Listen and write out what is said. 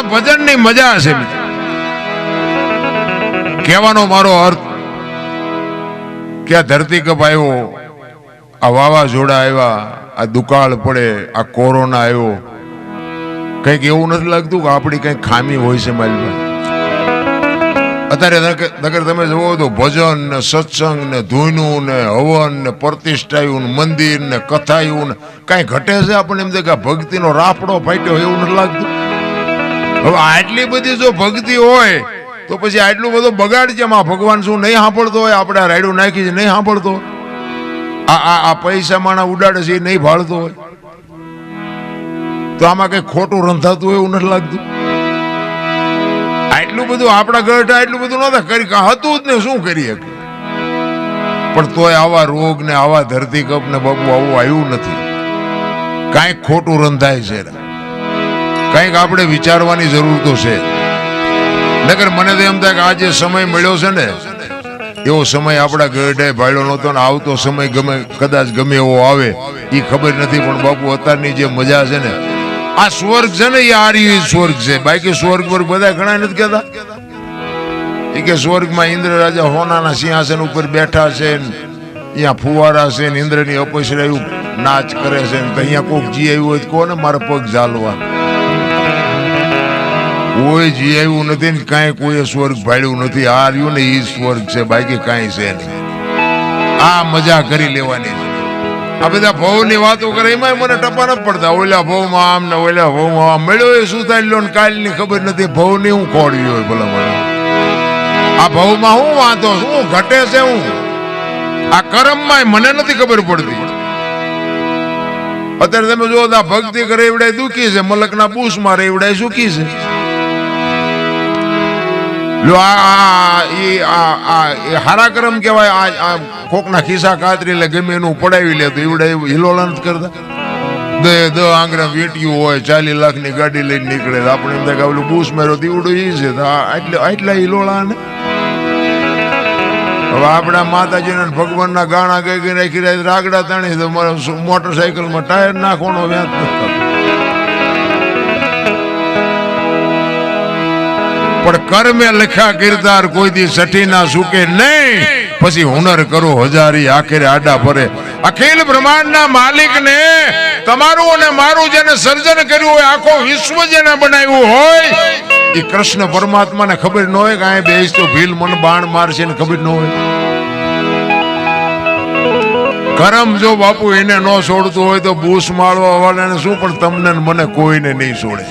પણ ભજનની મજા છે. કહેવાનો મારો અર્થ કે આ ધરતી કપ આવ્યો, આ વાવાઝોડા આવ્યા, આ દુકાળ પડે, આ કોરોના આવ્યો, કંઈક એવું નથી લાગતું કે આપણી કંઈક ખામી હોય છે મારી? અત્યારે નગર તમે જુઓ તો ભજન ને સત્સંગ ને ધૂનું ને હવન ને પ્રતિષ્ઠાયું ને મંદિર ને કથાયું ને કાંઈ ઘટે છે? આપણને એમ થાય કે ભક્તિનો રાફડો ફાટ્યો એવું નથી લાગતું? હવે આટલી બધી જો ભક્તિ હોય તો પછી આટલું બધું બગાડ છે. ભગવાન શું નહીં સાંભળતો હોય? આપણે રાયડું નાખી છે નહીં સાંભળતો? આ પૈસા માણા ઉડાડે છે એ નહીં ભાળતો હોય? તો આમાં કઈ ખોટું રંધાતું હોય એવું નથી લાગતું? આટલું બધું આપણા ગઢ આટલું બધું નહોતા કરી હતું જ ને શું કરીએ? પણ તોય આવા રોગ ને આવા ધરતી કપ ને બાપુ આવું આવ્યું નથી. કાંઈક ખોટું રંધાય છે, કાંઈક આપણે વિચારવાની જરૂર તો છે. નગર મને તો એમ થાય કે આ જે સમય મળ્યો છે ને એવો સમય આપણા ગઢે ભાડ્યો નહોતો ને આવતો સમય કદાચ ગમે એવો આવે એ ખબર નથી. પણ બાપુ અત્યારની જે મજા છે ને, આ સ્વર્ગ છે ને એ આર્ય સ્વર્ગ છે. બાકી સ્વર્ગ પર બધા ઘણા નથી કહેતા કે સ્વર્ગમાં ઇન્દ્ર રાજા હોનાના સિંહાસન ઉપર બેઠા છે, અહીંયા ફુવારા છે ને ઇન્દ્રની અપસરાયું નાચ કરે છે ને અહીંયા કોઈક જી આવ્યું હોય કોને મારા પગ ઝાલવા? કોઈ જી આવ્યું નથી ને કાંઈ કોઈ સ્વર્ગ ભાડ્યું નથી. આ રહ્યું ને એ સ્વર્ગ છે, બાકી કાંઈ છે નહીં. આ મજા કરી લેવાની છે. આ બધા ભવની વાતો કરે એમાં મને ટપા નથી પડતા. ઓલા ભવમાં આમ ને ઓલા ભવમાં આમ મળ્યો એ શું થાય લો ને કાલની ખબર નથી. ભવની હું ખોડવી હોય ભલા મને? આ ભવમાં હું વાંધો શું ઘટે છે? હું આ કર્મમાં મને નથી ખબર પડતી. અત્યારે તમે જો આ ભક્તિ કરે એવડાય દુખી છે, મલકના બૂસ મારે એવડાય સુખી છે. લો હારા કર્મ કહેવાય. આ કોકના ખિસ્સા કાતરી લે ગમે એનું પડાવી લે તો એવડે હિલોળા નથી કરતા. દ આંગળા વીંટ્યું હોય 40 લાખની ગાડી લઈને નીકળે આપણે એમ થાય કે ઓલું બૂસ માર્યો દીવડું એ છે. આટલા હિલોળા ને હવે આપણા માતાજીને ભગવાનના ગાણા ગઈ ગઈ રાખી રહ્યા રાગડા તાણી તો મોટરસાયકલમાં ટાયર નાખવાનો વ્યાજ નથી. પણ કર્મે લખ્યા કિરદાર કોઈ દી સઠી ના સુકે નહીં. પછી હુનર કરો હજારી આખરે આડા ફરે. અખિલ બ્રહ્માંડના માલિકને તમારું અને મારું જેને સર્જન કર્યું હોય, આખો વિશ્વ જેને બનાવ્યું હોય, એ કૃષ્ણ પરમાત્માને ખબર ન હોય કે આ બેસ તો ભીલ મન બાણ મારશે ને ખબર ન હોય. કરમ જો બાપુ એને ન છોડતું હોય તો બૂસ માળવા વાળાને શું, પણ તમને મને કોઈને નહીં છોડે.